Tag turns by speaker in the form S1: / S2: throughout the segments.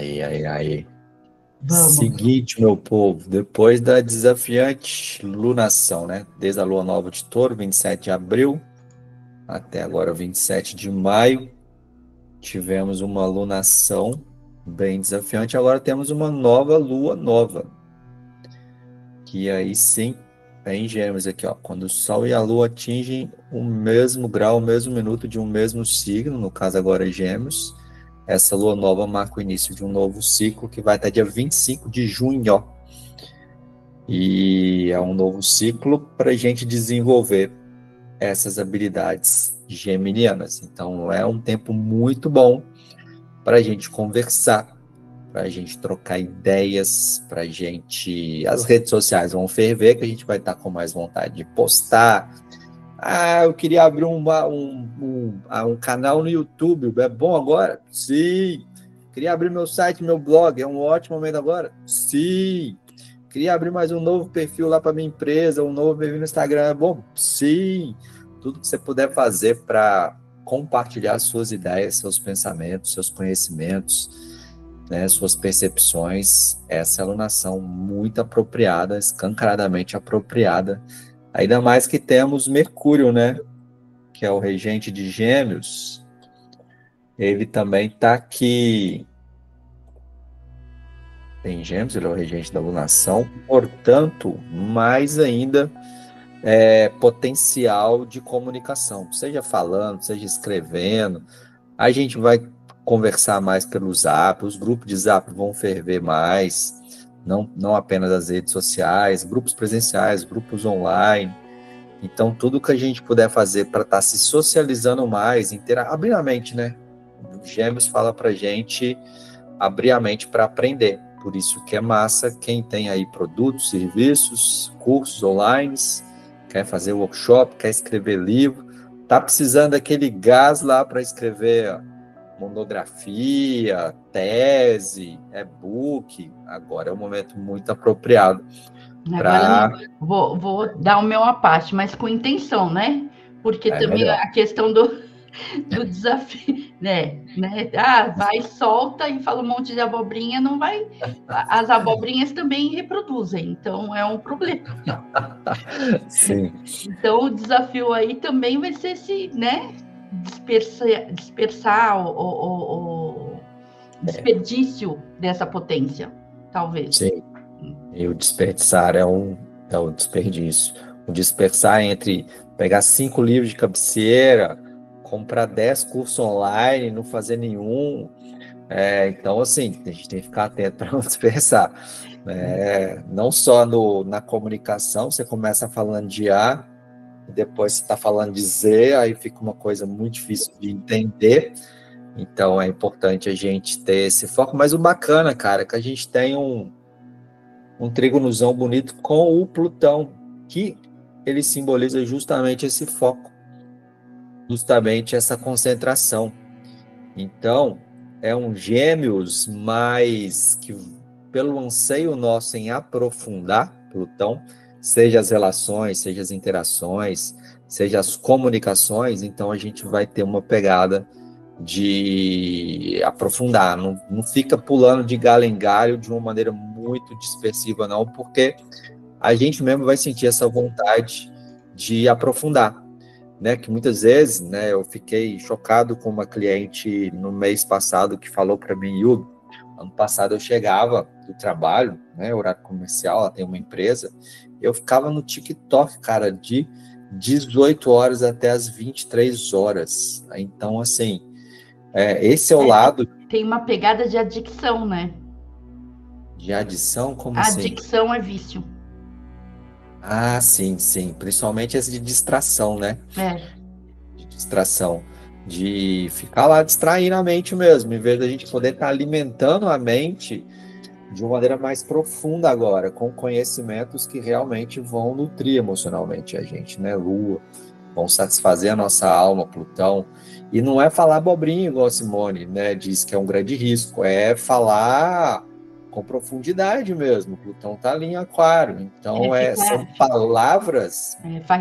S1: Aí.
S2: Vamos.
S1: Seguinte, meu povo, depois da desafiante lunação, né? Desde a lua nova de Touro, 27 de abril, até agora 27 de maio, tivemos uma lunação bem desafiante. Agora temos uma nova lua nova, que aí sim é em Gêmeos aqui, ó. Quando o Sol e a Lua atingem o mesmo grau, o mesmo minuto de um mesmo signo, no caso agora é Gêmeos, essa lua nova marca o início de um novo ciclo que vai até dia 25 de junho. E é um novo ciclo para a gente desenvolver essas habilidades geminianas. Então é um tempo muito bom para a gente conversar, para a gente trocar ideias, para a gente... As redes sociais vão ferver, que a gente vai estar com mais vontade de postar. Eu queria abrir um canal no YouTube, é bom agora? Sim. Queria abrir meu site, meu blog, é um ótimo momento agora? Sim. Queria abrir mais um novo perfil lá para minha empresa, um novo perfil no Instagram, é bom? Sim. Tudo que você puder fazer para compartilhar suas ideias, seus pensamentos, seus conhecimentos, né, suas percepções, essa é a alunação muito apropriada, escancaradamente apropriada. Ainda mais que temos Mercúrio, né? Que é o regente de Gêmeos. Ele também está aqui em Gêmeos, ele é o regente da alunação. Portanto, mais ainda potencial de comunicação. Seja falando, seja escrevendo. A gente vai conversar mais pelo Zap. Os grupos de Zap vão ferver mais. Não apenas as redes sociais, grupos presenciais, grupos online. Então, tudo que a gente puder fazer para estar se socializando mais, abrir a mente, né? O Gêmeos fala para a gente abrir a mente para aprender. Por isso que é massa quem tem aí produtos, serviços, cursos online, quer fazer workshop, quer escrever livro, tá precisando daquele gás lá para escrever monografia, tese, e-book. Agora é um momento muito apropriado.
S2: Agora não, vou dar o meu à parte, mas com intenção, né? Porque também
S1: Melhor.
S2: a questão do desafio, né? Vai, solta e fala um monte de abobrinha, não vai. As abobrinhas também reproduzem, então é um problema.
S1: Sim.
S2: Então o desafio aí também vai ser né? Dispersar o desperdício dessa potência, talvez.
S1: Sim. E o desperdiçar é o desperdício. O dispersar entre pegar 5 livros de cabeceira, comprar 10 cursos online, não fazer nenhum. Então, assim, a gente tem que ficar atento para não dispersar. Não só na comunicação, você começa falando de A, depois você está falando de Z, aí fica uma coisa muito difícil de entender. Então, é importante a gente ter esse foco. Mas o bacana, cara, é que a gente tem um trígonozão bonito com o Plutão, que ele simboliza justamente esse foco, justamente essa concentração. Então, é um Gêmeos, mas que pelo anseio nosso em aprofundar Plutão, seja as relações, seja as interações, seja as comunicações, então a gente vai ter uma pegada de aprofundar, não fica pulando de galho em galho de uma maneira muito dispersiva, não, porque a gente mesmo vai sentir essa vontade de aprofundar, né? Que muitas vezes, né, eu fiquei chocado com uma cliente no mês passado que falou para mim, Hugo, ano passado eu chegava do trabalho, né, horário comercial, ela tem uma empresa, eu ficava no TikTok, cara, de 18 horas até as 23 horas. Então, assim, esse é o lado...
S2: Tem uma pegada de adicção, né?
S1: De adição, como
S2: A
S1: assim?
S2: adicção é vício.
S1: Sim, sim. Principalmente esse de distração, né? De distração. De ficar lá distraindo a mente mesmo, em vez da gente poder estar alimentando a mente de uma maneira mais profunda agora, com conhecimentos que realmente vão nutrir emocionalmente a gente, né? Lua, vão satisfazer a nossa alma, Plutão. E não é falar abobrinha, igual a Simone, né? Diz que é um grande risco, é falar com profundidade mesmo. Plutão está ali em Aquário, então são palavras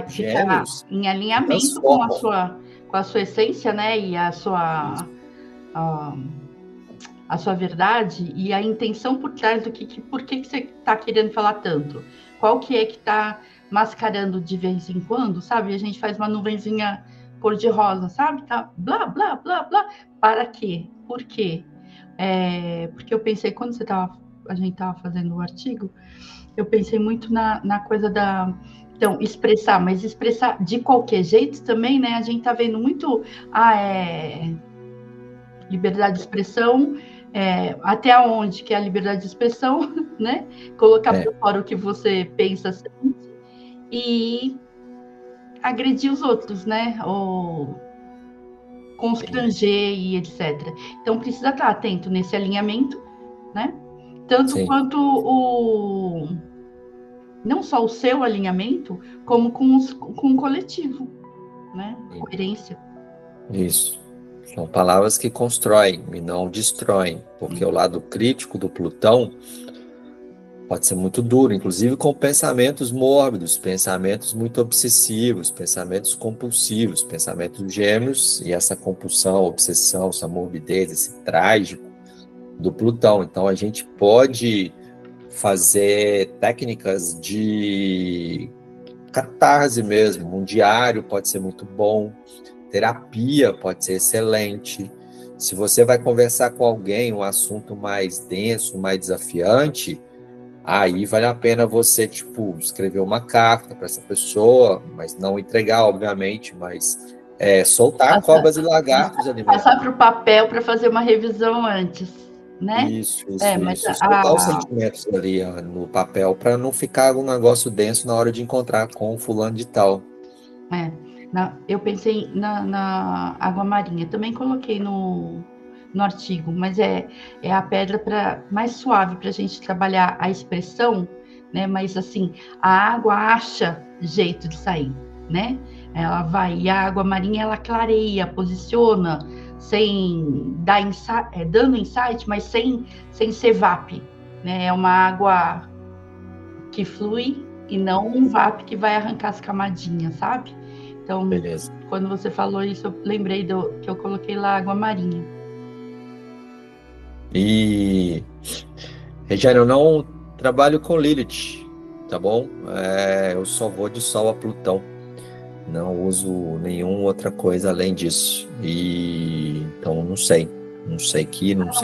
S1: Gêmeos
S2: em
S1: que
S2: alinhamento
S1: transformam.
S2: com a sua essência, né? E a sua a sua verdade e a intenção por trás do por que você está querendo falar tanto. Qual que é que está mascarando de vez em quando, sabe? A gente faz uma nuvenzinha cor-de-rosa, sabe? Tá, blá, blá, blá, blá. Para quê? Por quê? Porque eu pensei, quando a gente estava fazendo o artigo, eu pensei muito na coisa da... Então, expressar, mas expressar de qualquer jeito também, né? A gente tá vendo muito liberdade de expressão, até onde que é a liberdade de expressão, né? Colocar para fora o que você pensa sente, e agredir os outros, né? Ou constranger e etc. Então, precisa estar atento nesse alinhamento, né? Tanto
S1: Sim.
S2: quanto não só o seu alinhamento, como com o coletivo, né?
S1: Sim.
S2: Coerência.
S1: Isso. São palavras que constroem e não destroem, porque o lado crítico do Plutão pode ser muito duro, inclusive com pensamentos mórbidos, pensamentos muito obsessivos, pensamentos compulsivos, pensamentos gêmeos, e essa compulsão, obsessão, essa morbidez, esse trágico do Plutão. Então a gente pode fazer técnicas de catarse mesmo, um diário pode ser muito bom, terapia pode ser excelente. Se você vai conversar com alguém um assunto mais denso, mais desafiante, aí vale a pena você, escrever uma carta para essa pessoa, mas não entregar, obviamente, mas soltar cobras e lagartos ali mesmo.
S2: Passar para o papel para fazer uma revisão antes, né?
S1: Isso. Soltar os sentimentos ali no papel para não ficar um negócio denso na hora de encontrar com o fulano de tal.
S2: Eu pensei na água marinha, também coloquei no artigo, mas é a pedra mais suave para a gente trabalhar a expressão, né? Mas assim, a água acha jeito de sair, né? Ela vai, e a água marinha ela clareia, posiciona, sem dar dando insight, mas sem ser VAP, né? É uma água que flui e não um VAP que vai arrancar as camadinhas, sabe? Então, beleza. Quando você falou isso, eu lembrei que eu coloquei lá água marinha.
S1: E, Regiane, eu não trabalho com Lilith, tá bom? Eu só vou de Sol a Plutão. Não uso nenhuma outra coisa além disso. Então, não sei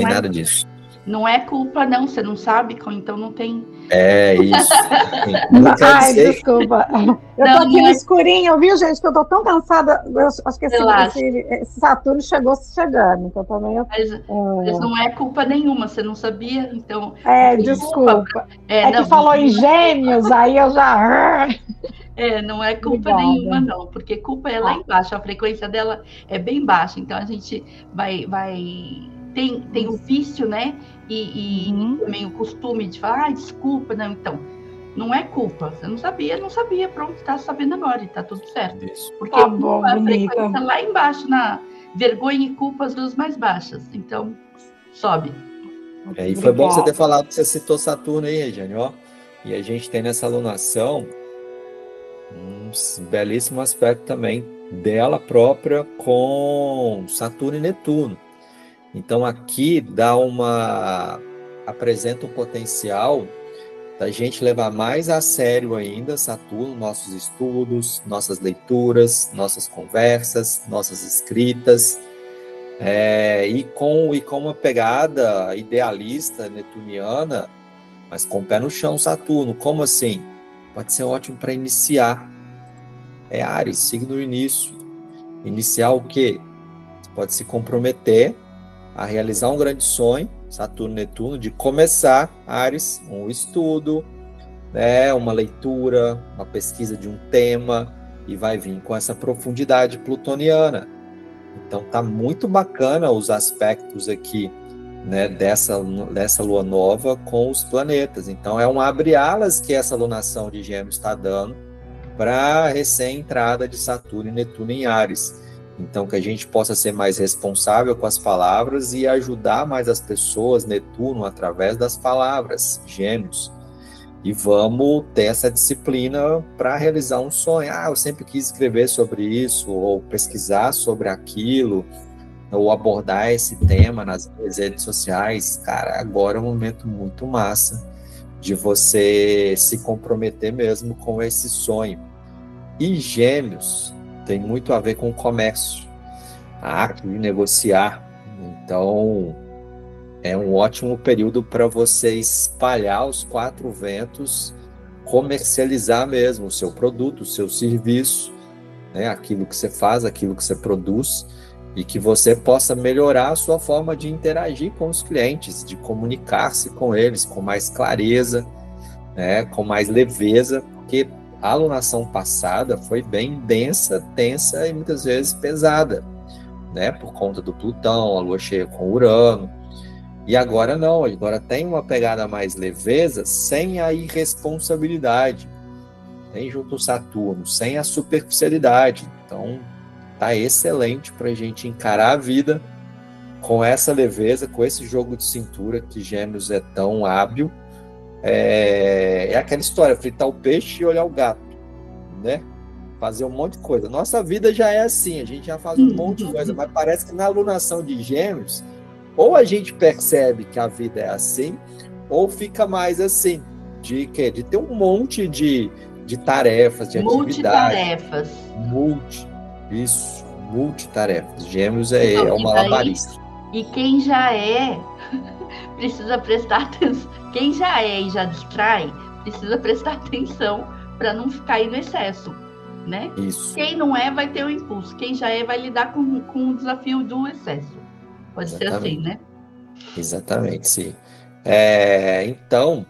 S1: nada disso.
S2: Não é culpa, não. Você não sabe, então não tem...
S1: Isso.
S3: Ai, desculpa. Eu tô aqui no escurinho, viu, gente? Que eu tô tão cansada. Eu acho que esse Saturno chegando. Então também
S2: mas não é culpa nenhuma, você não sabia? Então.
S3: Desculpa. Que falou em Gêmeos, aí eu já.
S2: Não é culpa nenhuma, não, porque culpa é lá embaixo, a frequência dela é bem baixa, então a gente vai tem o vício, né? E também o costume de falar, desculpa, não, então, não é culpa, você não sabia, pronto, tá sabendo agora e tá tudo certo.
S1: Isso.
S2: Porque a frequência lá embaixo, na vergonha e culpa, as duas mais baixas, então, sobe.
S1: E foi bom você ter falado que você citou Saturno aí, Regiane, ó, e a gente tem nessa alunação um belíssimo aspecto também dela própria com Saturno e Netuno. Então aqui apresenta um potencial da gente levar mais a sério ainda Saturno, nossos estudos, nossas leituras, nossas conversas, nossas escritas, e com uma pegada idealista netuniana, mas com o pé no chão Saturno. Como assim? Pode ser ótimo para iniciar. Áries, signo do início. Iniciar o quê? Você pode se comprometer a realizar um grande sonho, Saturno e Netuno, de começar, Áries, um estudo, uma leitura, uma pesquisa de um tema, e vai vir com essa profundidade plutoniana. Então tá muito bacana os aspectos aqui, né, dessa lua nova com os planetas. Então é um abre-alas que essa lunação de Gêmeos está dando para a recém-entrada de Saturno e Netuno em Áries. Então, que a gente possa ser mais responsável com as palavras e ajudar mais as pessoas, Netuno, através das palavras, Gêmeos. E vamos ter essa disciplina para realizar um sonho. Eu sempre quis escrever sobre isso, ou pesquisar sobre aquilo. ou abordar esse tema nas redes sociais, cara, agora é um momento muito massa de você se comprometer mesmo com esse sonho. E Gêmeos tem muito a ver com o comércio, a arte de negociar. Então, é um ótimo período para você espalhar os 4 ventos, comercializar mesmo o seu produto, o seu serviço, né? Aquilo que você faz, aquilo que você produz, e que você possa melhorar a sua forma de interagir com os clientes, de comunicar-se com eles com mais clareza, né? Com mais leveza, porque a alunação passada foi bem densa, tensa e muitas vezes pesada, né? Por conta do Plutão, a lua cheia com Urano. E agora não, agora tem uma pegada mais leveza, sem a irresponsabilidade. Tem junto o Saturno, sem a superficialidade. Então, tá excelente para a gente encarar a vida com essa leveza, com esse jogo de cintura que Gêmeos é tão hábil. É aquela história, fritar o peixe e olhar o gato, né? Fazer um monte de coisa. Nossa vida já é assim, a gente já faz um monte de coisa, mas parece que na alunação de Gêmeos, ou a gente percebe que a vida é assim, ou fica mais assim, de ter um monte de tarefas, de atividades. Multitarefas. Gêmeos é um malabarista.
S2: E quem já é, precisa prestar atenção. Quem já é e já distrai, precisa prestar atenção para não cair no excesso, né?
S1: Isso.
S2: Quem não é, vai ter o impulso. Quem já é, vai lidar com o desafio do excesso. Pode ser assim, né?
S1: Exatamente, sim. Então,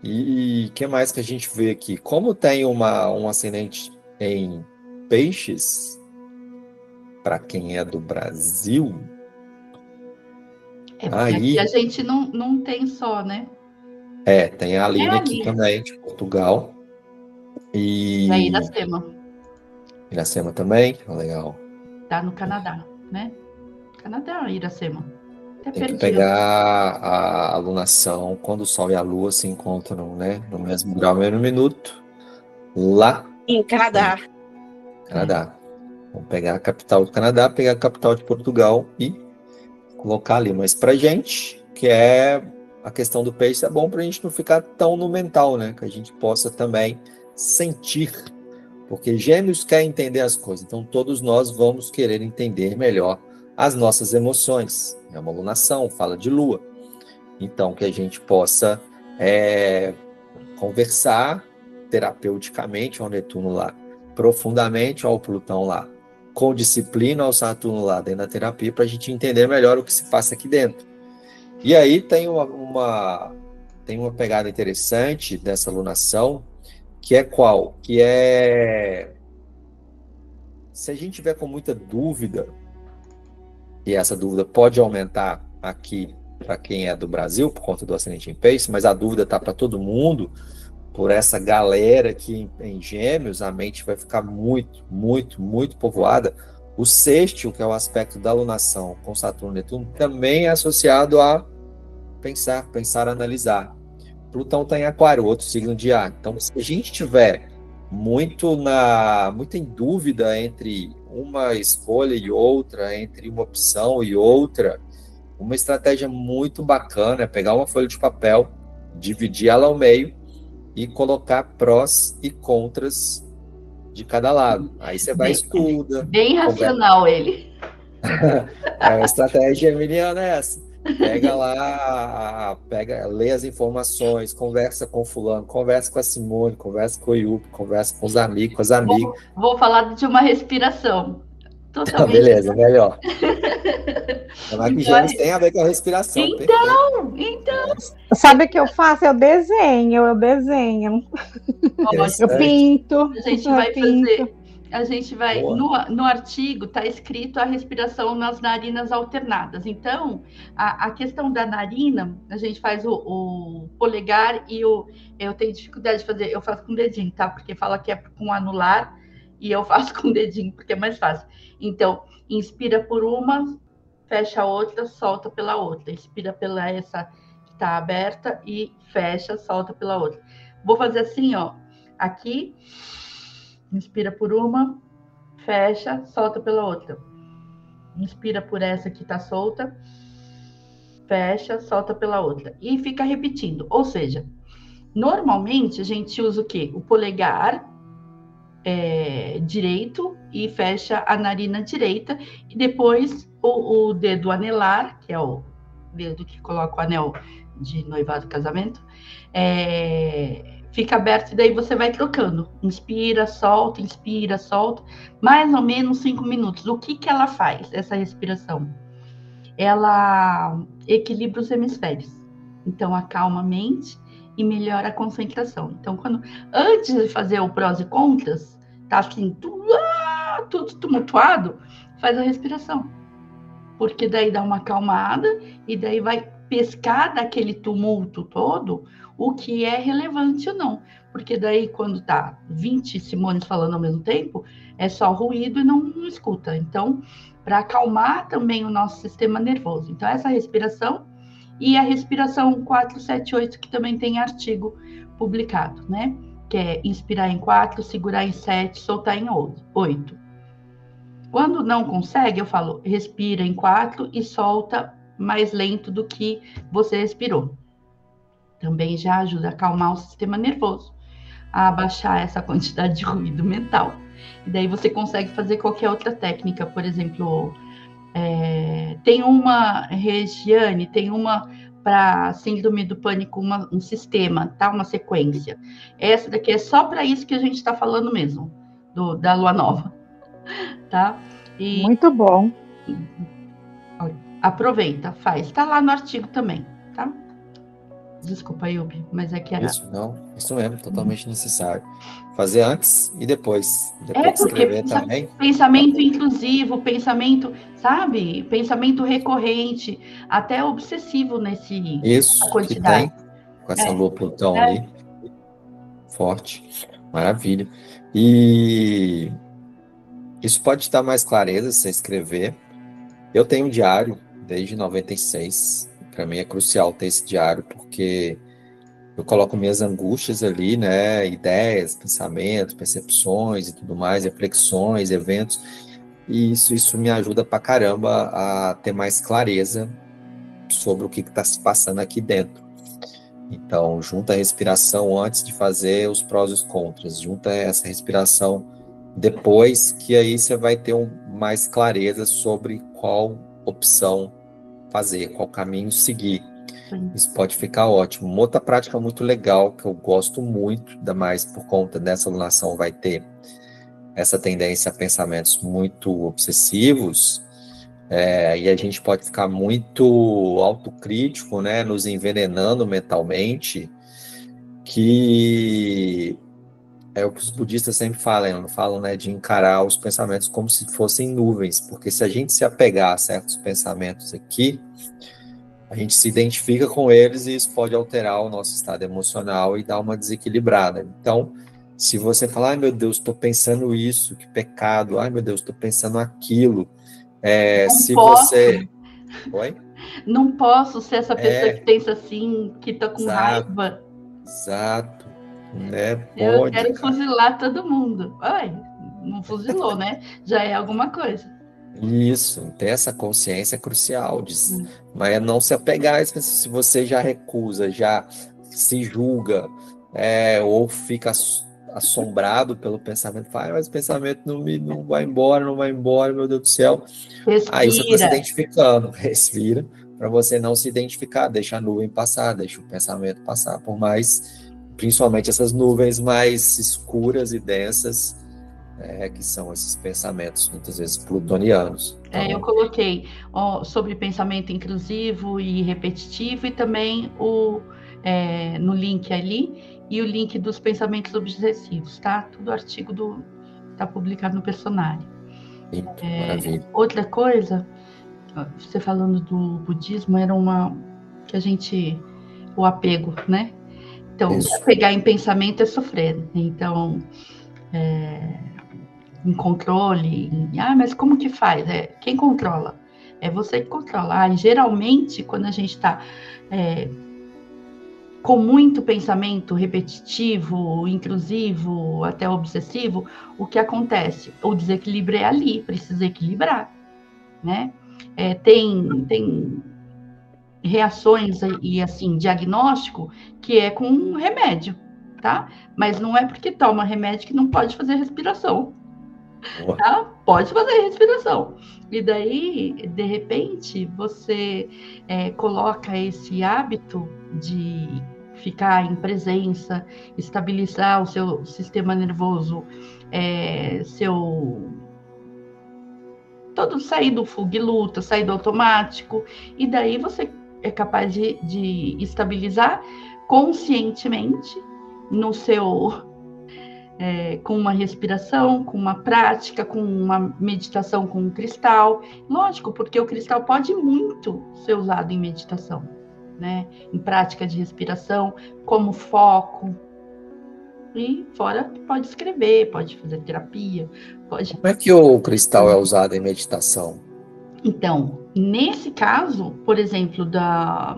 S1: e o que mais que a gente vê aqui? Como tem um ascendente em Peixes, para quem é do Brasil,
S2: aí a gente não tem só, né?
S1: Tem a Aline aqui também, de Portugal. E
S2: a Iracema.
S1: Iracema também, legal.
S2: Tá no Canadá, né? Canadá, Iracema.
S1: Tem que pegar a alunação quando o Sol e a Lua se encontram, né? No mesmo grau, no mesmo minuto. Lá
S4: em Canadá.
S1: Vamos pegar a capital do Canadá, pegar a capital de Portugal e colocar ali. Mas pra gente, que é a questão do peixe, é bom pra gente não ficar tão no mental, né? Que a gente possa também sentir. Porque Gêmeos quer entender as coisas. Então todos nós vamos querer entender melhor as nossas emoções. É uma alunação, fala de Lua. Então que a gente possa conversar terapeuticamente ao Netuno lá, profundamente ao Plutão lá, com disciplina ao Saturno lá dentro da terapia, para a gente entender melhor o que se passa aqui dentro. E aí tem uma pegada interessante dessa alunação, que é qual? Que é, se a gente tiver com muita dúvida, e essa dúvida pode aumentar aqui para quem é do Brasil, por conta do ascendente em Peixes, mas a dúvida está para todo mundo, por essa galera aqui em Gêmeos, a mente vai ficar muito, muito, muito povoada. O sextil, que é o aspecto da alunação com Saturno e Netuno, também é associado a pensar, analisar. Plutão está em Aquário, outro signo de ar. Então, se a gente tiver muito em dúvida entre uma escolha e outra, entre uma opção e outra, uma estratégia muito bacana é pegar uma folha de papel, dividir ela ao meio e colocar prós e contras de cada lado. Aí você vai estuda.
S2: Bem racional ele.
S1: É uma estratégia geminiana essa. Pega lá, lê as informações, conversa com o fulano, conversa com a Simone, conversa com o Yupi, conversa com os amigos, com as amigas.
S2: Vou falar de uma respiração.
S1: Totalmente. Beleza, melhor. Mas que Gêmeos tem a ver com a respiração.
S2: Então.
S3: Sabe o que eu faço? Eu desenho. Eu pinto.
S2: A gente vai no artigo está escrito a respiração nas narinas alternadas. Então, a questão da narina, a gente faz o polegar e eu tenho dificuldade de fazer, eu faço com o dedinho, tá? Porque fala que é com anular e eu faço com o dedinho porque é mais fácil. Então, inspira por uma, fecha a outra, solta pela outra. Inspira pela essa que está aberta e fecha, solta pela outra. Vou fazer assim, ó. Aqui, inspira por uma, fecha, solta pela outra. inspira por essa que está solta, fecha, solta pela outra. E fica repetindo. Ou seja, normalmente a gente usa o quê? O polegar direito e fecha a narina direita. E depois o dedo anelar, que é o dedo que coloca o anel de noivado, casamento, fica aberto e daí você vai trocando. Inspira, solta, mais ou menos 5 minutos. O que ela faz, essa respiração? Ela equilibra os hemisférios. Então, acalma a mente e melhora a concentração. Então, antes de fazer o prós e contras, tá assim, tudo tumultuado, faz a respiração. Porque daí dá uma acalmada e daí vai pescar daquele tumulto todo o que é relevante ou não. Porque daí, quando tá 20 Simones falando ao mesmo tempo, é só ruído e não escuta. Então, para acalmar também o nosso sistema nervoso. Então, essa respiração e a respiração 478, que também tem artigo publicado, né? Que é inspirar em 4, segurar em 7, soltar em 8. Quando não consegue, eu falo, respira em 4 e solta mais lento do que você respirou. Também já ajuda a acalmar o sistema nervoso, a abaixar essa quantidade de ruído mental. E daí você consegue fazer qualquer outra técnica, por exemplo, tem uma, Regiane, tem uma para síndrome do pânico, um sistema, tá? Uma sequência. Essa daqui é só para isso que a gente está falando mesmo, da lua nova, tá?
S3: E muito bom.
S2: Aproveita, faz. Está lá no artigo também, tá? Desculpa, Yubi, mas é que era...
S1: Isso mesmo, totalmente necessário. Fazer antes e depois.
S2: Depois de escrever também. Pensamento inclusivo, pensamento, sabe? Pensamento recorrente, até obsessivo nesse...
S1: Isso, quantidade. Que tem, com essa lua Plutão ali. Forte. Maravilha. E isso pode dar mais clareza se você escrever. Eu tenho um diário desde 96. Para mim é crucial ter esse diário, porque eu coloco minhas angústias ali, né? Ideias, pensamentos, percepções e tudo mais, reflexões, eventos. E isso me ajuda pra caramba a ter mais clareza sobre o que está se passando aqui dentro. Então, junta a respiração antes de fazer os prós e os contras. Junta essa respiração depois, que aí você vai ter mais clareza sobre qual opção fazer, qual caminho seguir. Isso pode ficar ótimo. Uma outra prática muito legal, que eu gosto muito, ainda mais por conta dessa alunação, vai ter essa tendência a pensamentos muito obsessivos, e a gente pode ficar muito autocrítico, né, nos envenenando mentalmente, que é o que os budistas sempre falam, né, de encarar os pensamentos como se fossem nuvens, porque se a gente se apegar a certos pensamentos aqui, a gente se identifica com eles e isso pode alterar o nosso estado emocional e dar uma desequilibrada. Então, se você falar, ai meu Deus, estou pensando isso, que pecado, ai meu Deus, estou pensando aquilo, você... Oi?
S2: Não posso ser essa pessoa que pensa assim, que está com raiva.
S1: Exato. Né?
S2: Eu quero fuzilar todo mundo. Ai, não fuzilou, né? Já é alguma coisa.
S1: Isso, ter essa consciência é crucial, mas não se apegar, se você já recusa, já se julga, ou fica assombrado pelo pensamento, fala, mas o pensamento não vai embora, meu Deus do céu.
S2: Respira.
S1: Aí você está se identificando, respira, para você não se identificar, deixa a nuvem passar, deixa o pensamento passar, por mais... Principalmente essas nuvens mais escuras e densas, que são esses pensamentos, muitas vezes, plutonianos. Então,
S2: eu coloquei sobre pensamento inclusivo e repetitivo, e também no link ali, e o link dos pensamentos obsessivos, tá? Tudo artigo está publicado no Personário.
S1: Maravilha.
S2: Outra coisa, você falando do budismo, era o apego, né? Então, pegar em pensamento é sofrer. Então, em controle, mas como que faz? Quem controla? É você que controla. Geralmente, quando a gente está com muito pensamento repetitivo, intrusivo, até obsessivo, o que acontece? O desequilíbrio é ali, precisa equilibrar. né? Tem reações e, assim, diagnóstico que é com um remédio, tá? Mas não é porque toma remédio que não pode fazer respiração. Tá? Pode fazer respiração. E daí, de repente, você coloca esse hábito de ficar em presença, estabilizar o seu sistema nervoso, todo sair do fuga e luta, sair do automático, e daí você é capaz de estabilizar conscientemente no seu... com uma respiração, com uma prática, com uma meditação com um cristal. Lógico, porque o cristal pode muito ser usado em meditação, né? Em prática de respiração, como foco. E fora, pode escrever, pode fazer terapia. Pode...
S1: Como é que o cristal é usado em meditação?
S2: Então, nesse caso, por exemplo, da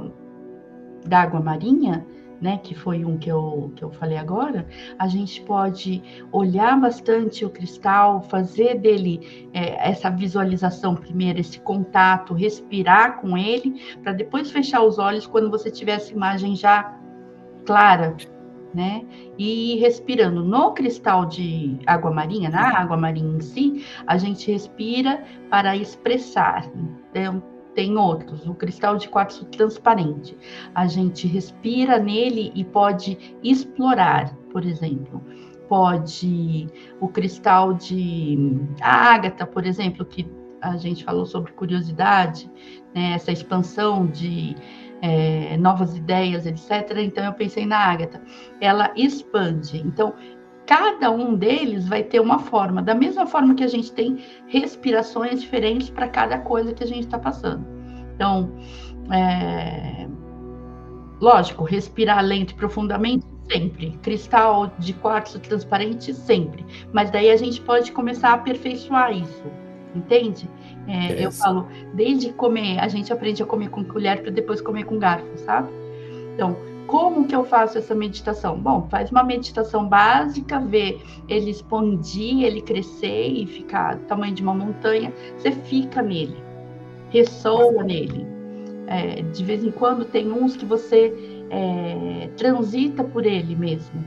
S2: água marinha, né, que foi um que eu falei agora, a gente pode olhar bastante o cristal, fazer dele essa visualização primeiro, esse contato, respirar com ele, para depois fechar os olhos quando você tiver essa imagem já clara, né? E ir respirando. No cristal de água marinha, na água marinha em si, a gente respira para expressar. Então, tem outros, o cristal de quartzo transparente. A gente respira nele e pode explorar, por exemplo. Pode o cristal de ágata, por exemplo, que a gente falou sobre curiosidade, né, essa expansão de novas ideias, etc. Então, eu pensei na ágata. Ela expande. Então, cada um deles vai ter uma forma, da mesma forma que a gente tem respirações diferentes para cada coisa que a gente está passando. Então, lógico, respirar lento e profundamente, sempre. Cristal de quartzo transparente, sempre. Mas daí a gente pode começar a aperfeiçoar isso, entende? Eu falo, desde comer, a gente aprende a comer com colher para depois comer com garfo, sabe? Então, como que eu faço essa meditação? Bom, faz uma meditação básica, vê ele expandir, ele crescer e ficar do tamanho de uma montanha, você fica nele, ressoa nele. De vez em quando tem uns que você transita por ele mesmo.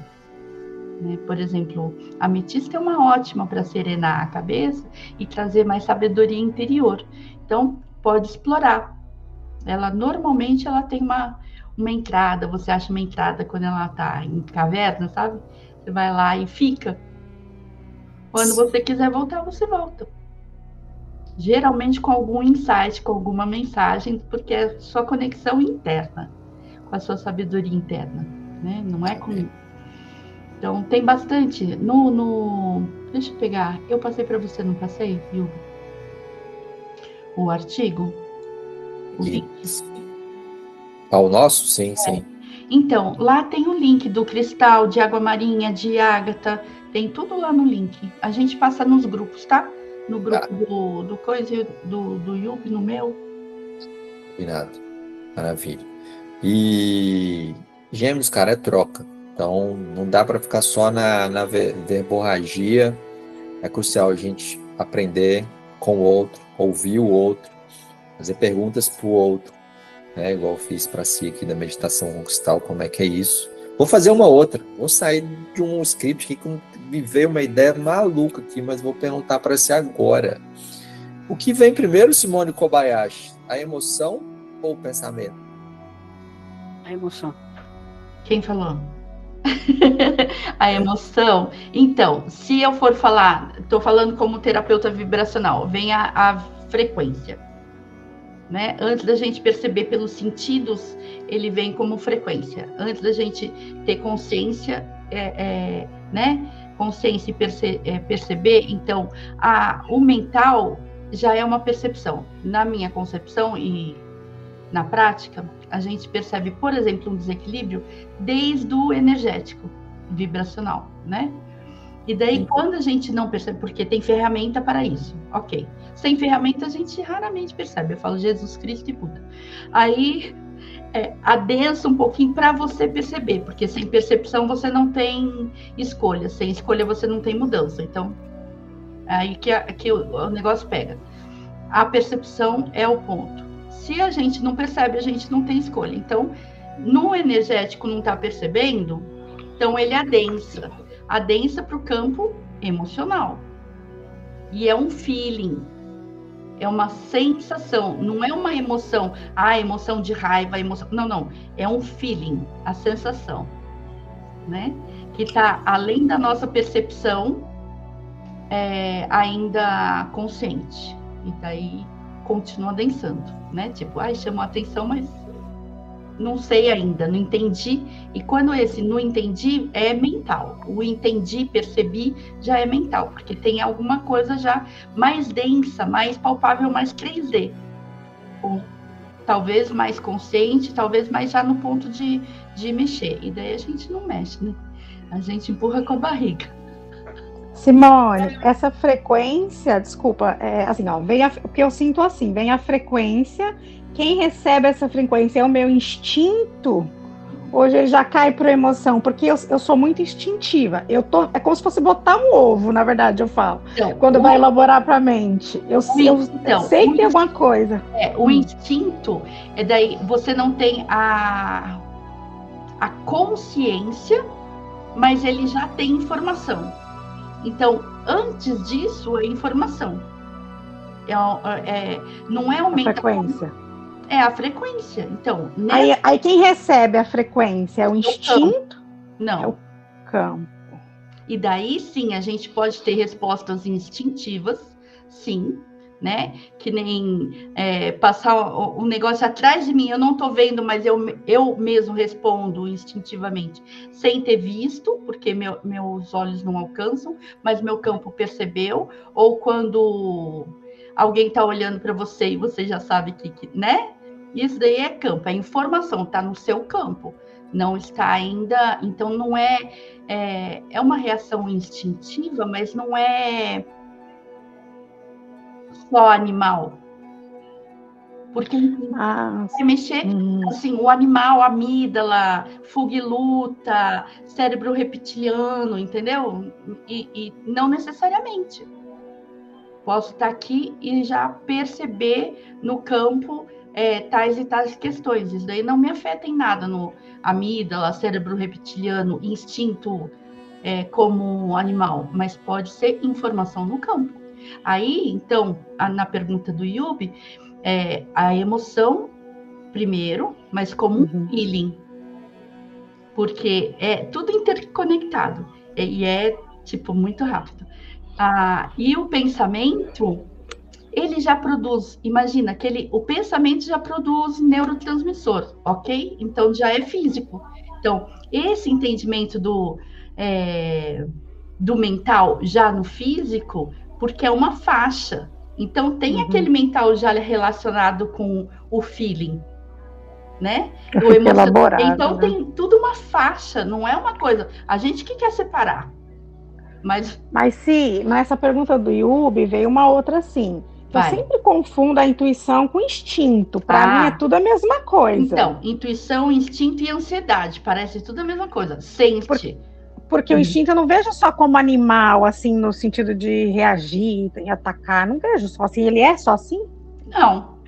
S2: Né? Por exemplo, a ametista é uma ótima para serenar a cabeça e trazer mais sabedoria interior. Então, pode explorar. Normalmente ela tem uma entrada, você acha uma entrada quando ela está em caverna, sabe? Você vai lá e fica. Quando você quiser voltar, você volta. Geralmente com algum insight, com alguma mensagem, porque é sua conexão interna, com a sua sabedoria interna, né? Não é com... Então, tem bastante. Deixa eu pegar. Eu passei para você, não passei, viu? O artigo? O link.
S1: O nosso? Sim, sim.
S2: Então, lá tem o link do cristal, de água marinha, de ágata. Tem tudo lá no link. A gente passa nos grupos, tá? No grupo do Coisa, do Yubi, no meu.
S1: Combinado. Maravilha. E Gêmeos, cara, é troca. Então, não dá para ficar só na verborragia. É crucial a gente aprender com o outro, ouvir o outro, fazer perguntas para o outro. Igual eu fiz para si aqui da meditação com cristal, como é que é isso. Vou fazer uma outra. Vou sair de um script aqui que me veio uma ideia maluca aqui, mas vou perguntar para você agora. O que vem primeiro, Simone Kobayashi? A emoção ou o pensamento?
S4: A emoção.
S2: Quem falou? A emoção. Então, se eu for falar, estou falando como terapeuta vibracional, vem a frequência, né? Antes da gente perceber pelos sentidos, ele vem como frequência. Antes da gente ter consciência, né? Consciência e perceber, então, o mental já é uma percepção. Na minha concepção e na prática, a gente percebe, por exemplo, um desequilíbrio desde o energético, vibracional, né? E daí, quando a gente não percebe, porque tem ferramenta para isso, ok. Sem ferramenta, a gente raramente percebe. Eu falo Jesus Cristo e Buda. Aí, adensa um pouquinho para você perceber, porque sem percepção você não tem escolha. Sem escolha você não tem mudança. Então, aí que o negócio pega. a percepção é o ponto. Se a gente não percebe, a gente não tem escolha. Então, no energético não está percebendo, então ele adensa para o campo emocional. E é um feeling, é uma sensação, não é uma emoção, emoção de raiva, emoção. Não, é um feeling, a sensação, né? Que está além da nossa percepção, ainda consciente. E daí continua adensando, né? Tipo, chamou a atenção, mas não sei ainda, não entendi. E quando esse não entendi, é mental. O entendi, percebi, já é mental, porque tem alguma coisa já mais densa, mais palpável, mais 3D. Ou talvez mais consciente, talvez mais já no ponto de mexer. E daí a gente não mexe, né? A gente empurra com a barriga.
S3: Simone, essa frequência, desculpa, assim, ó, o que eu sinto assim, vem a frequência, quem recebe essa frequência é o meu instinto, hoje ele já cai para a emoção, porque eu sou muito instintiva, é como se fosse botar um ovo, na verdade, eu falo, então, quando vai elaborar para a mente, eu sei que tem alguma coisa.
S2: O instinto, daí você não tem a consciência, mas ele já tem informação. Então, antes disso, é informação. Não é
S3: a frequência.
S2: É a frequência. Então,
S3: aí quem recebe a frequência é o instinto?
S2: Não.
S3: É o campo.
S2: E daí, sim, a gente pode ter respostas instintivas, sim, né? Que nem passar o negócio atrás de mim, eu não estou vendo, mas eu mesmo respondo instintivamente, sem ter visto, porque meus olhos não alcançam, mas meu campo percebeu, ou quando alguém está olhando para você e você já sabe que, né? Isso daí é campo, é informação, está no seu campo, não está ainda, então não é uma reação instintiva, mas não é só animal, porque vai mexer assim, o animal, amígdala, fuga e luta, cérebro reptiliano, entendeu? E não necessariamente. Posso estar aqui e já perceber no campo tais e tais questões. Isso daí não me afeta em nada no amígdala, cérebro reptiliano, instinto como animal, mas pode ser informação no campo. Aí, então, na pergunta do Yubi, a emoção primeiro, mas como um feeling, porque é tudo interconectado e tipo muito rápido. E o pensamento, ele já produz, imagina que o pensamento já produz neurotransmissor, ok? Então já é físico. Então esse entendimento do mental já no físico, porque é uma faixa. Então tem aquele mental já relacionado com o feeling, né? O emocional. Então tem tudo uma faixa, não é uma coisa. A gente que quer separar. Mas
S3: nessa pergunta do Yubi veio uma outra assim. Eu sempre confundo a intuição com instinto. Para mim é tudo a mesma coisa.
S2: Então, intuição, instinto e ansiedade, parece tudo a mesma coisa. Sente.
S3: Porque o instinto eu não vejo só como animal, assim, no sentido de reagir e atacar. Não vejo só assim. Ele é só assim?
S2: Não.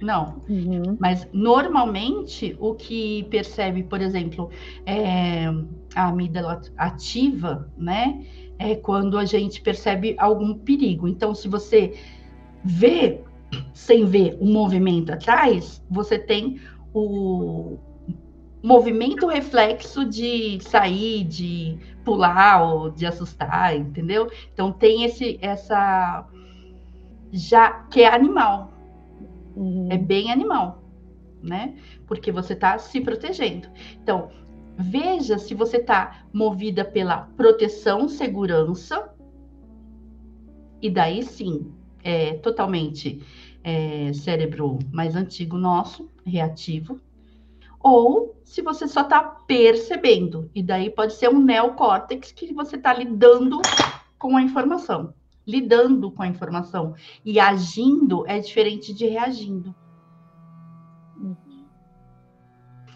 S2: Mas normalmente o que percebe, por exemplo, a amígdala ativa, né? É quando a gente percebe algum perigo. Então, se você vê, sem ver o movimento atrás, você tem o movimento reflexo de sair, de pular ou de assustar, entendeu? Então tem essa já que é animal, é bem animal, né? Porque você está se protegendo. Então veja se você está movida pela proteção, segurança, e daí sim é totalmente cérebro mais antigo nosso, reativo. Ou se você só está percebendo, e daí pode ser um neocórtex que você está lidando com a informação. Lidando com a informação. E agindo é diferente de reagindo.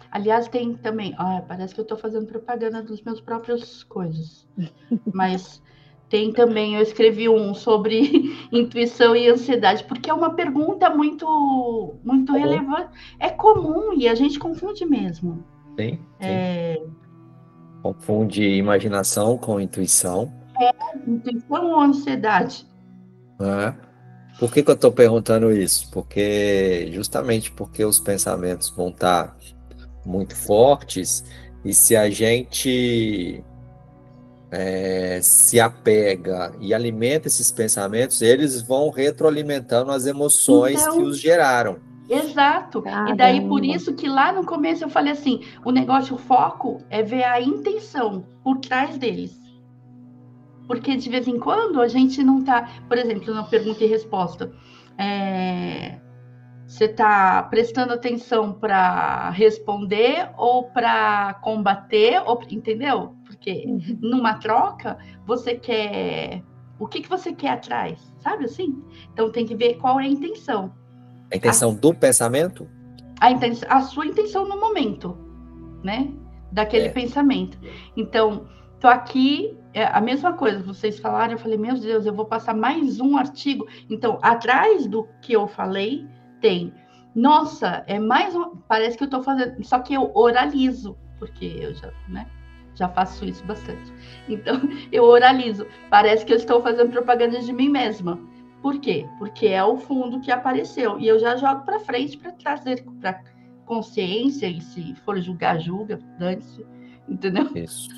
S2: Aliás, tem também... parece que eu estou fazendo propaganda dos meus próprios coisas. Mas Tem também, eu escrevi um sobre intuição e ansiedade, porque é uma pergunta muito relevante. É comum e a gente confunde mesmo.
S1: Sim, sim. Confunde imaginação com intuição.
S2: Intuição ou ansiedade?
S1: Né? Por que eu estou perguntando isso? Justamente porque os pensamentos vão estar muito fortes, e se a gente se apega e alimenta esses pensamentos, eles vão retroalimentando as emoções que os geraram.
S2: Exato.
S3: Caramba.
S2: E daí, por isso que lá no começo eu falei assim, o negócio, o foco é ver a intenção por trás deles. Porque de vez em quando a gente não tá, por exemplo, na pergunta e resposta, você está prestando atenção para responder ou para combater, entendeu? Porque numa troca, você quer... O que você quer atrás? Sabe assim? Então tem que ver qual é a intenção.
S1: A intenção do pensamento?
S2: A sua intenção no momento, né? Daquele pensamento. Então, tô aqui, a mesma coisa que vocês falaram, eu falei, meu Deus, eu vou passar mais um artigo. Então, atrás do que eu falei, tem, nossa, é mais um, parece que eu tô fazendo, só que eu oralizo, porque eu já faço isso bastante. Então, eu oralizo, parece que eu estou fazendo propaganda de mim mesma. Por quê? Porque é o fundo que apareceu, e eu já jogo para frente para trazer para consciência, e se for julgar, julga, dane-se, entendeu?
S1: Isso.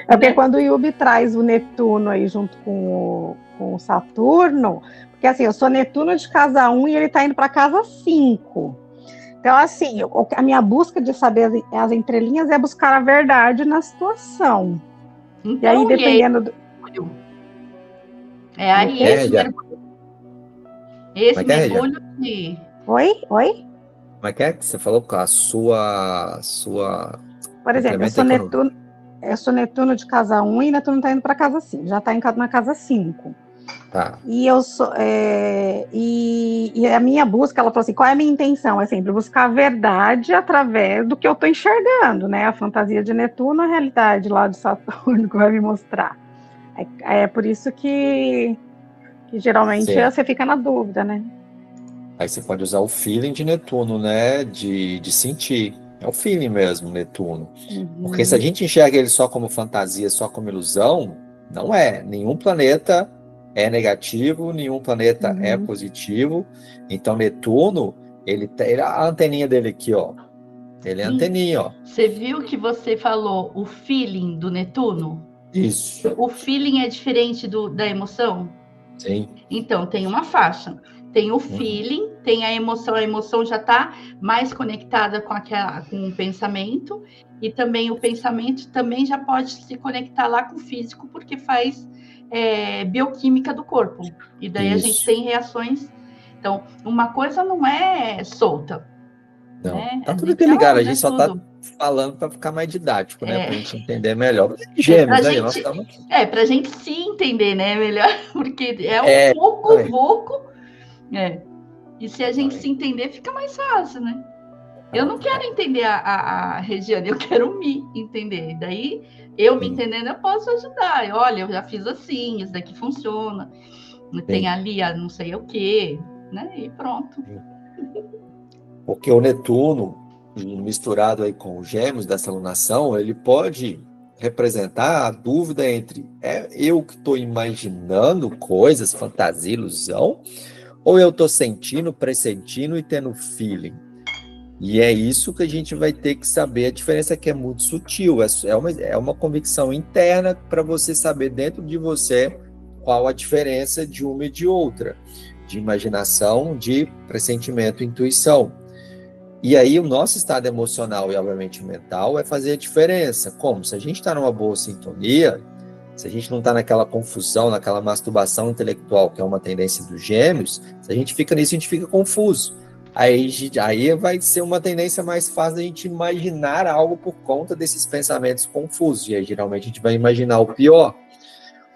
S3: É porque quando o Yubi traz o Netuno aí junto com o Saturno, porque assim, eu sou Netuno de casa 1 e ele está indo para casa 5. Então, assim, a minha busca de saber as entrelinhas é buscar a verdade na situação. Então, e aí, dependendo do...
S2: aí esse mergulho que...
S3: Oi?
S1: Como é que você falou com a sua...
S3: Por exemplo, eu sou Netuno de casa 1 e Netuno está indo para casa 5, já está na casa 5.
S1: Tá.
S3: E eu sou e a minha busca, ela falou assim, qual é a minha intenção? É sempre buscar a verdade através do que eu estou enxergando, né? A fantasia de Netuno, a realidade lá de Saturno que vai me mostrar. É por isso que geralmente você fica na dúvida, né?
S1: Aí você pode usar o feeling de Netuno, né? De sentir. É o feeling mesmo, Netuno. Porque se a gente enxerga ele só como fantasia, só como ilusão, não é. Nenhum planeta é negativo, nenhum planeta é positivo. Então, Netuno, a anteninha dele aqui, ó. Ele é a anteninha, ó.
S2: Você viu que você falou o feeling do Netuno?
S1: Isso.
S2: O feeling é diferente da emoção?
S1: Sim.
S2: Então, tem uma faixa. Tem o feeling, tem a emoção já está mais conectada com o pensamento, e também o pensamento também já pode se conectar lá com o físico, porque faz bioquímica do corpo. E daí a gente tem reações. Então, uma coisa não é solta.
S1: Não,
S2: né?
S1: Tá tudo interligado, a gente só tá falando para ficar mais didático, né? Para a gente entender melhor. Gêmeos, né? Nós estamos...
S2: Para a gente se entender, né? Melhor, porque é um pouco. E se a gente se entender, fica mais fácil, né? Eu não quero entender a Regiane, eu quero me entender. Daí, eu me entendendo, eu posso ajudar. Olha, eu já fiz assim, isso daqui funciona. Tem ali a não sei o quê, né? E pronto.
S1: Porque o Netuno, misturado aí com os Gêmeos dessa alunação, ele pode representar a dúvida entre eu que estou imaginando coisas, fantasia, ilusão, ou eu estou sentindo, pressentindo e tendo feeling. E é isso que a gente vai ter que saber. A diferença é que é muito sutil, é uma convicção interna para você saber dentro de você qual a diferença de uma e de outra, de imaginação, de pressentimento e intuição. E aí o nosso estado emocional e, obviamente, mental é fazer a diferença. Como? Se a gente está numa boa sintonia, se a gente não está naquela confusão, naquela masturbação intelectual, que é uma tendência dos Gêmeos, se a gente fica nisso, a gente fica confuso. Aí vai ser uma tendência mais fácil da gente imaginar algo por conta desses pensamentos confusos. E aí, geralmente, a gente vai imaginar o pior.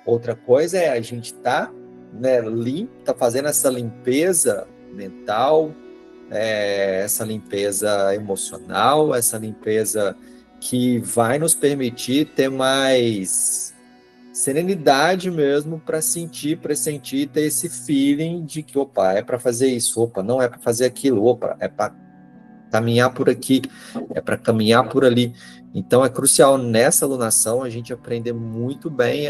S1: Outra coisa é a gente tá fazendo essa limpeza mental, essa limpeza emocional, essa limpeza que vai nos permitir ter mais serenidade mesmo para sentir, pressentir, ter esse feeling de que, opa, é para fazer isso, opa, não é para fazer aquilo, opa, é para caminhar por aqui, é para caminhar por ali. Então é crucial nessa alunação a gente aprender muito bem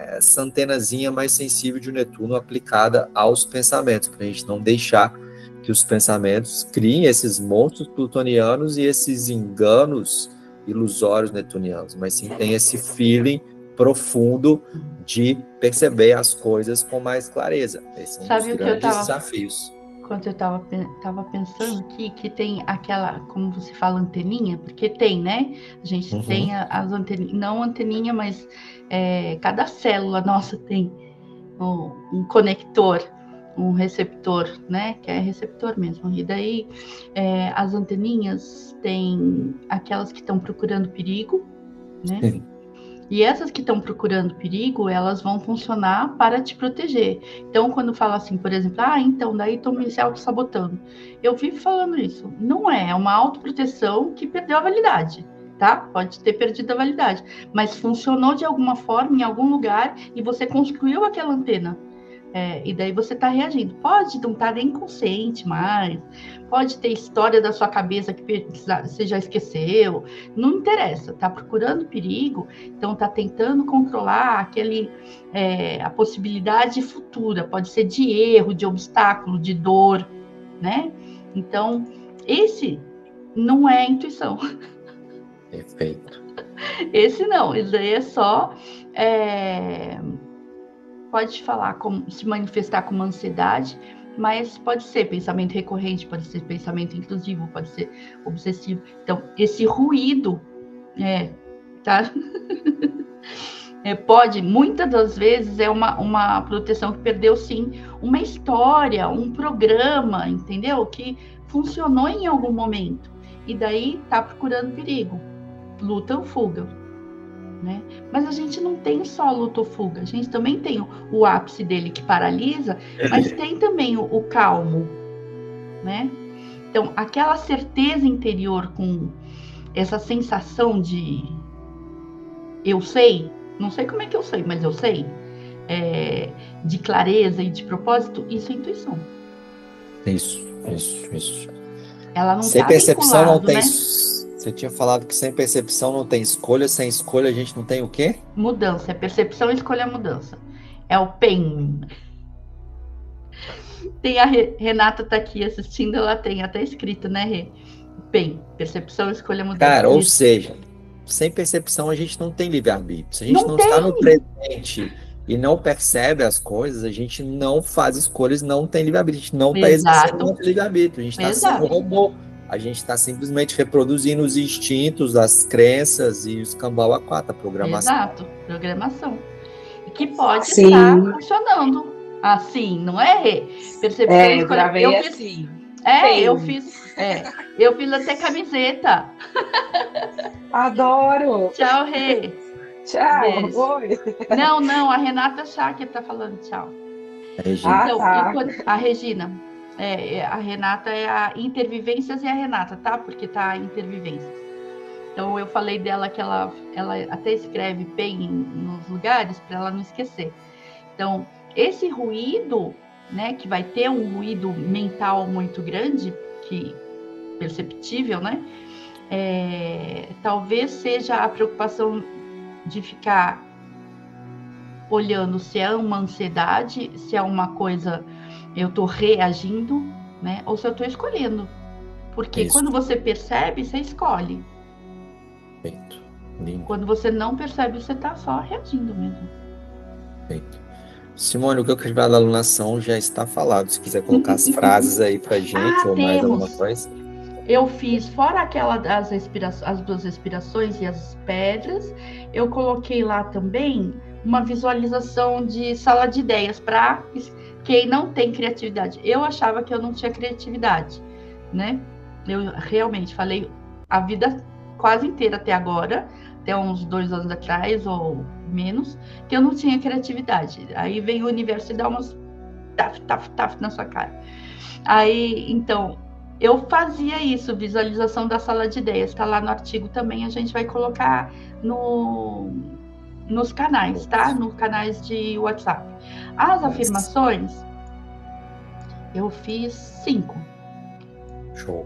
S1: essa antenazinha mais sensível de Netuno aplicada aos pensamentos, para a gente não deixar que os pensamentos criem esses monstros plutonianos e esses enganos ilusórios netunianos, mas sim tem esse feeling profundo de perceber as coisas com mais clareza. Esse é um dos grandes desafios.
S2: Quando eu tava pensando aqui, que tem aquela, como você fala, anteninha, porque tem, né? A gente tem as anteninhas, não anteninha, mas cada célula nossa tem um conector, um receptor, né? Que é receptor mesmo. E daí, as anteninhas tem aquelas que estão procurando perigo, né? Sim. E essas que estão procurando perigo, elas vão funcionar para te proteger. Então, quando fala assim, por exemplo, então daí estão me se auto-sabotando. Eu vivo falando isso. Não é uma autoproteção que perdeu a validade, tá? Pode ter perdido a validade. Mas funcionou de alguma forma, em algum lugar, e você construiu aquela antena. E daí você está reagindo. Pode não estar nem consciente mais, pode ter história da sua cabeça que você já esqueceu, não interessa, está procurando perigo, então está tentando controlar a possibilidade futura, pode ser de erro, de obstáculo, de dor, né? Então, esse não é intuição.
S1: Perfeito.
S2: Esse não, isso aí é só... Pode falar, se manifestar como ansiedade, mas pode ser pensamento recorrente, pode ser pensamento intrusivo, pode ser obsessivo. Então, esse ruído, tá? Pode, muitas das vezes, é uma proteção que perdeu, sim, uma história, um programa, entendeu? Que funcionou em algum momento. E daí tá procurando perigo. Luta ou fuga. Né? Mas a gente não tem só luta ou fuga, a gente também tem o ápice dele que paralisa, mas tem também o calmo, né? Então, aquela certeza interior com essa sensação de eu sei, não sei como é que eu sei, mas eu sei, de clareza e de propósito, isso é intuição.
S1: Isso.
S2: Ela não
S1: sem percepção não tem...
S2: Né?
S1: Você tinha falado que sem percepção não tem escolha, sem escolha a gente não tem o quê?
S2: Mudança, percepção, escolha, mudança. É o PEN. Tem a Renata tá aqui assistindo, ela tem até escrito, né, Rê? PEN, percepção, escolha, mudança.
S1: Cara, ou seja, sem percepção a gente não tem livre-arbítrio. Se a gente não está no presente e não percebe as coisas, a gente não faz escolhas, não tem livre-arbítrio. A gente não está exercendo o nosso livre-arbítrio, a gente está sendo robô. A gente está simplesmente reproduzindo os instintos, as crenças e os cambau a quatro, a programação.
S2: Exato, programação. E que pode estar funcionando assim, não é? Percepção,
S5: eu gravei assim.
S2: Eu fiz até camiseta.
S5: Adoro.
S2: Tchau, Rê.
S5: Tchau. Oi.
S2: Não, a Renata Chá que tá falando tchau. Então, a Regina. A Renata é a Intervivências e a Renata, tá? Porque tá Intervivências. Então, eu falei dela que ela até escreve bem nos lugares para ela não esquecer. Então, esse ruído, né, que vai ter um ruído mental muito grande, que perceptível, né? Talvez seja a preocupação de ficar olhando se é uma ansiedade, se é uma coisa... eu estou reagindo, né? Ou se eu estou escolhendo. Porque quando você percebe, você escolhe.
S1: Perfeito. Lindo.
S2: Quando você não percebe, você está só reagindo mesmo.
S1: Perfeito. Simone, o que eu quero falar da alunação já está falado. Se quiser colocar as frases aí pra gente, ou mais alguma coisa.
S2: Eu fiz, fora aquela das as duas respirações e as pedras, eu coloquei lá também uma visualização de sala de ideias para quem não tem criatividade. Eu achava que eu não tinha criatividade, né? Eu realmente falei a vida quase inteira até agora, até uns 2 anos atrás ou menos, que eu não tinha criatividade. Aí vem o universo e dá umas taf na sua cara. Aí, então, eu fazia isso, visualização da sala de ideias, tá lá no artigo também, a gente vai colocar nos canais, tá? Nos canais de WhatsApp. As afirmações, eu fiz 5.
S1: Show.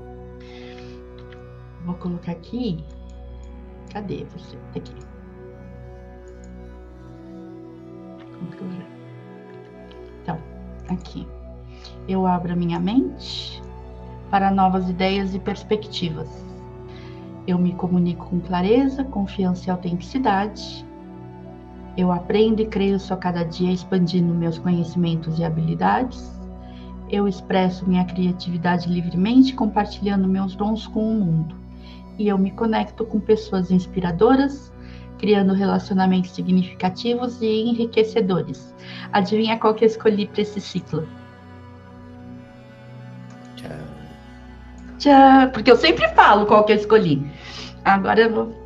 S2: Vou colocar aqui. Cadê você? Aqui. Então, aqui. Eu abro a minha mente para novas ideias e perspectivas. Eu me comunico com clareza, confiança e autenticidade. Eu aprendo e cresço a cada dia, expandindo meus conhecimentos e habilidades. Eu expresso minha criatividade livremente, compartilhando meus dons com o mundo. E eu me conecto com pessoas inspiradoras, criando relacionamentos significativos e enriquecedores. Adivinha qual que eu escolhi para esse ciclo? Tchau! Porque eu sempre falo qual que eu escolhi. Agora eu vou...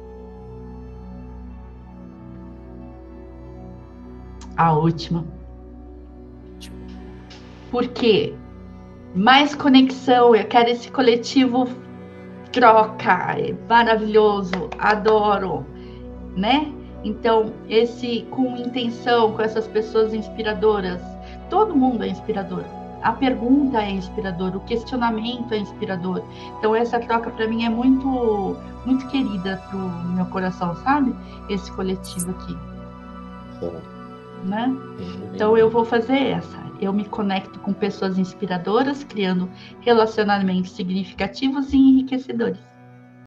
S2: A última. Porque mais conexão, eu quero esse coletivo troca, é maravilhoso, adoro, né? Então, esse com intenção, com essas pessoas inspiradoras, todo mundo é inspirador. A pergunta é inspiradora, o questionamento é inspirador. Então, essa troca para mim é muito, muito querida pro meu coração, sabe? Esse coletivo aqui. Né? Então eu vou fazer essa. Eu me conecto com pessoas inspiradoras, criando relacionamentos significativos e enriquecedores.